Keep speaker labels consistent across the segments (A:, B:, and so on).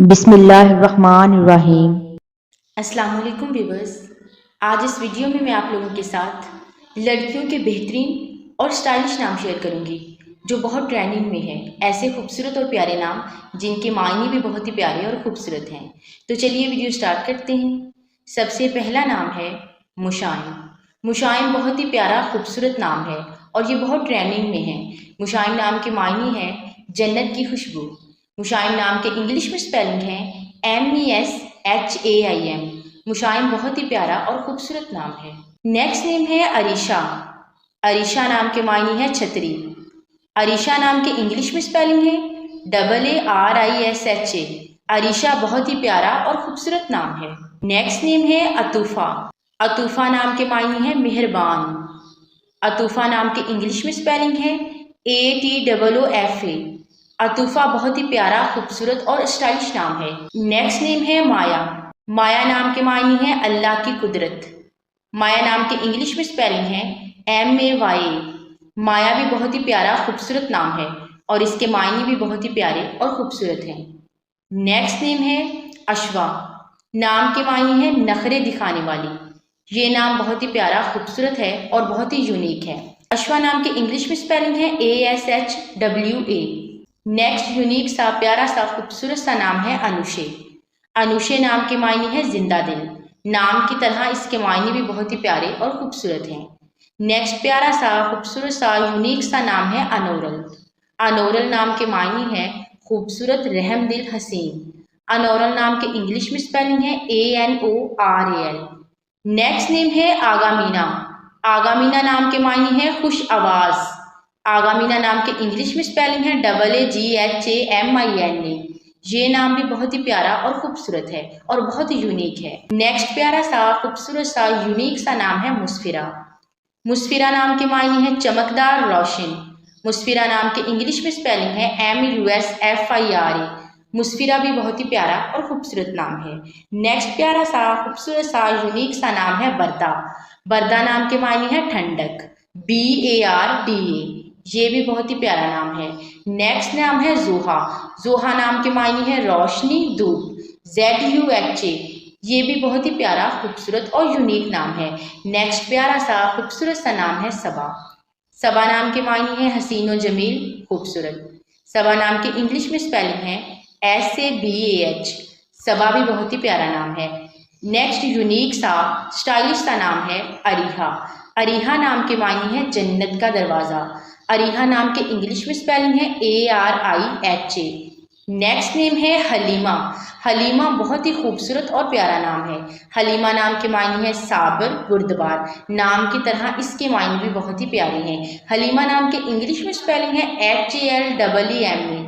A: बिस्मिल्लाहिर्रहमानिर्रहीम।
B: अस्सलाम वालेकुम व्यूवर्स। आज इस वीडियो में मैं आप लोगों के साथ लड़कियों के बेहतरीन और स्टाइलिश नाम शेयर करूंगी जो बहुत ट्रेंडिंग में है। ऐसे खूबसूरत और प्यारे नाम जिनके मायने भी बहुत ही प्यारे और खूबसूरत हैं। तो चलिए वीडियो स्टार्ट करते हैं। सबसे पहला नाम है मुशाइन। मुशाइन बहुत ही प्यारा खूबसूरत नाम है और ये बहुत ट्रेंडिंग में है। मुशाइन नाम के मायने हैं जन्नत की खुशबू। मुशाइन नाम के इंग्लिश में स्पेलिंग है MESHAIM। मुशाइन बहुत ही प्यारा और खूबसूरत नाम है। नेक्स्ट नेम है अरीशा। अरीशा नाम के मायने है छतरी। अरीशा नाम के इंग्लिश में स्पेलिंग है AARISHA। अरीशा बहुत ही प्यारा और खूबसूरत नाम है। नेक्स्ट नेम है अतूफ़ा। अतूफ़ा नाम के मायने है मेहरबान। अतूफ़ा नाम के इंग्लिश में स्पेलिंग है ATOOFA। अतूफ़ा बहुत ही प्यारा खूबसूरत और स्टाइलिश नाम है। नेक्स्ट नेम है माया। माया नाम के मायने है अल्लाह की कुदरत। माया नाम के इंग्लिश में स्पेलिंग है MAYA। माया भी बहुत ही प्यारा खूबसूरत नाम है और इसके मायने भी बहुत ही प्यारे और खूबसूरत हैं। नेक्स्ट नेम है अशवा। नाम के मायने है नखरे दिखाने वाली। ये नाम बहुत ही प्यारा खूबसूरत है और बहुत ही यूनिक है। अशवा नाम के इंग्लिश में स्पेलिंग है ASHWA। नेक्स्ट यूनिक सा प्यारा सा खूबसूरत सा नाम है अनुशे। अनुशे नाम के मायने है जिंदा दिल। नाम की तरह इसके मायने भी बहुत ही प्यारे और खूबसूरत हैं। नेक्स्ट प्यारा सा खूबसूरत सा यूनिक सा नाम है अनोरल। अनोरल नाम के मायने है खूबसूरत रहम दिल हसीन। अनोरल नाम के इंग्लिश में स्पेलिंग है ANORAL। नेक्स्ट नेम है आगामीना। आगामीना नाम के मायने है खुश आवाज। आगामीना नाम के इंग्लिश में स्पेलिंग है AAGHAMINA। ये नाम भी बहुत ही प्यारा और खूबसूरत है और बहुत ही यूनिक है। नेक्स्ट प्यारा सा खूबसूरत सा यूनिक सा नाम है मुस्फिरा। मुस्फिरा नाम के मायने है चमकदार रोशन। मुस्फिरा नाम के इंग्लिश में स्पेलिंग है MUSFIRA। मुस्फिरा भी बहुत ही प्यारा और खूबसूरत नाम है। नेक्स्ट प्यारा सा खूबसूरत सा यूनिक सा नाम है बरदा। बरदा नाम के मायने है ठंडक। BARDA। ये भी बहुत ही प्यारा नाम है। नेक्स्ट नाम है जोहा। जोहा नाम के मायने है रोशनी धूप। ZUHA। ये भी बहुत ही प्यारा खूबसूरत और यूनिक नाम है। नेक्स्ट प्यारा सा खूबसूरत सा नाम है सबा। सबा नाम के मायने है हसीन और जमील खूबसूरत। सबा नाम के इंग्लिश में स्पेलिंग है SABAH। सबा भी बहुत ही प्यारा नाम है। नेक्स्ट यूनिक सा स्टाइलिश सा नाम है अरीहा। अरीहा नाम के मायने है जन्नत का दरवाज़ा। अरीहा नाम के इंग्लिश में स्पेलिंग है ARIHA। नेक्स्ट नेम है हलीमा। हलीमा बहुत ही खूबसूरत और प्यारा नाम है। हलीमा नाम के मायने है साबर बुर्दबार। नाम की तरह इसके मायने भी बहुत ही प्यारे हैं। हलीमा नाम के इंग्लिश में स्पेलिंग है HALEEMA।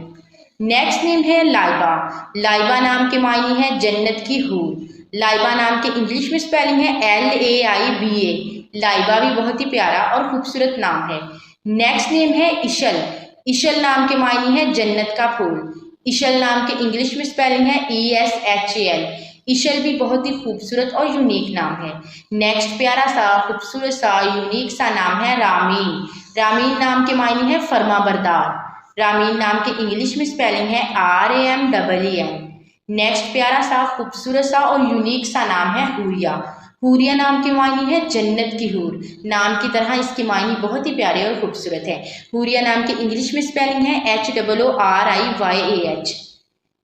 B: नेक्स्ट नेम है लाइबा। लाइबा नाम के मायने है जन्नत की हूर। लाइबा नाम के इंग्लिश में स्पेलिंग है LAIBA। लाइबा भी बहुत ही प्यारा और खूबसूरत नाम है। नेक्स्ट नेम है इशल। इशल नाम के मायने है जन्नत का फूल। इशल नाम के इंग्लिश में स्पेलिंग है ESHAL। इशल भी बहुत ही खूबसूरत और यूनिक नाम है। नेक्स्ट प्यारा सा खूबसूरत सा यूनिक सा नाम है रामीन। रामीन नाम के मायने है फर्मा बरदार। रामीन नाम के इंग्लिश में स्पेलिंग है RAMEEM। नेक्स्ट प्यारा सा खूबसूरत सा और यूनिक सा नाम है हूरिया। हूरिया नाम के मायने है जन्नत की हूर। नाम की तरह इसके मायने बहुत ही प्यारे और खूबसूरत है। हूरिया नाम के इंग्लिश में स्पेलिंग है HOORIYAH।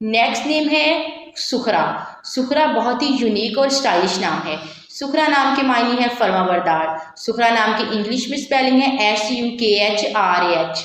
B: नेक्स्ट नेम है सुखरा। सुखरा बहुत ही यूनिक और स्टाइलिश नाम है। सुखरा नाम के मायने है फर्माबरदार। सुखरा नाम के इंग्लिश में स्पेलिंग है SUKHRAH।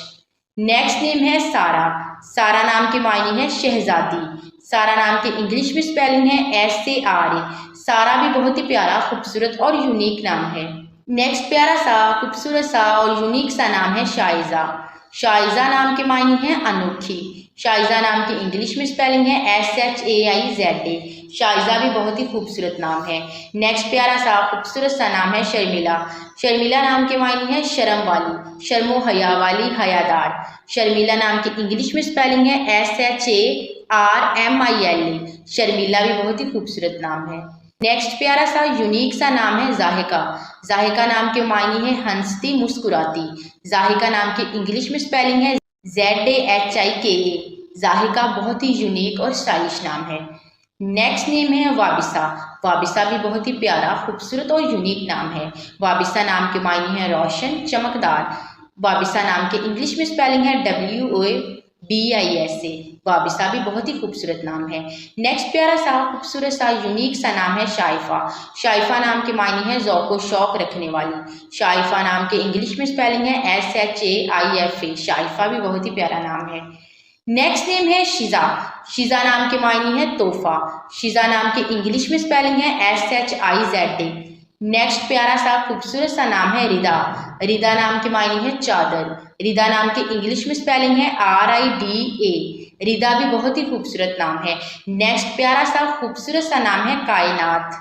B: नेक्स्ट नेम है सारा। सारा नाम के मायने है शहजादी। सारा नाम के इंग्लिश में स्पेलिंग है SARA। सारा भी बहुत ही प्यारा खूबसूरत और यूनिक नाम है। नेक्स्ट प्यारा सा खूबसूरत सा और यूनिक सा नाम है शाइजा। शाइजा नाम के मायने हैं अनोखी। शाइजा नाम के इंग्लिश में स्पेलिंग है SHAIZA। शाइजा भी बहुत ही खूबसूरत नाम है। नेक्स्ट प्यारा सा खूबसूरत सा नाम है शर्मिला। शर्मिला नाम के मायने है शर्म वाली। शर्मो हया वाली हयादार। शर्मिला नाम के इंग्लिश में स्पेलिंग है SHARMILA। शर्मिला भी बहुत ही खूबसूरत नाम है। नेक्स्ट प्यारा सा यूनिक सा नाम है जाहिका। जाहिका नाम के मायने है हंसती मुस्कुराती। जाहिका नाम के इंग्लिश में स्पेलिंग है ZAHIKA। जाहिका बहुत ही यूनिक और स्टाइलिश नाम है। नेक्स्ट नेम है वाबिसा। वाबिसा भी बहुत ही प्यारा, खूबसूरत और यूनिक नाम है। वाबिसा नाम के मायने है रोशन, चमकदार। वाबिसा नाम के इंग्लिश में स्पेलिंग है WOBISA। वाबिसा भी बहुत ही खूबसूरत नाम है। नेक्स्ट प्यारा सा खूबसूरत सा यूनिक सा नाम है शाइफा। शाइफा नाम के मायने है ज़ौक़ शौक रखने वाली। शाइफा नाम के इंग्लिश में स्पेलिंग है SHAIFA। शाइफा भी बहुत ही प्यारा नाम है। नेक्स्ट नेम है शिजा। शिजा नाम के मायने है तोहफा। शिजा नाम के इंग्लिश में स्पेलिंग है SHIZA। नेक्स्ट प्यारा सा खूबसूरत सा नाम है रिदा। रिदा नाम के मायने है चादर। रिदा नाम के इंग्लिश में स्पेलिंग है RIDA। रिदा भी बहुत ही खूबसूरत नाम है। नेक्स्ट प्यारा सा खूबसूरत सा नाम है कायनात।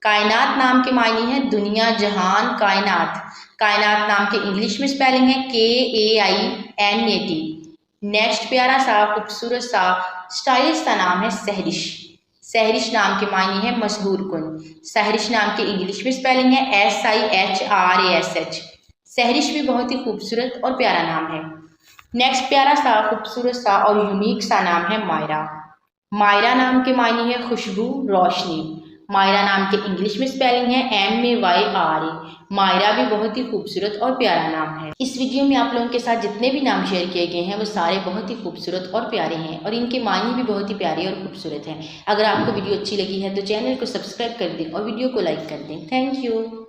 B: कायनात नाम के मायने है दुनिया, जहान, कायनात। कायनात नाम के इंग्लिश में स्पेलिंग है KAINAT। नेक्स्ट प्यारा सा खूबसूरत सा स्टाइलिश सा नाम है सहरिश। सहरिश नाम के मायने है मशहूर कुन। सहरिश नाम के इंग्लिश में स्पेलिंग है SIHRASH। सहरिश भी बहुत ही खूबसूरत और प्यारा नाम है। नेक्स्ट प्यारा सा खूबसूरत सा और यूनिक सा नाम है मायरा। मायरा नाम के मायने है खुशबू, रोशनी। मायरा नाम के इंग्लिश में स्पेलिंग है MAYRA। मायरा भी बहुत ही खूबसूरत और प्यारा नाम है। इस वीडियो में आप लोगों के साथ जितने भी नाम शेयर किए गए हैं वो सारे बहुत ही खूबसूरत और प्यारे हैं और इनके मायने भी बहुत ही प्यारे और खूबसूरत हैं। अगर आपको वीडियो अच्छी लगी है तो चैनल को सब्सक्राइब कर दें और वीडियो को लाइक कर दें। Thank you.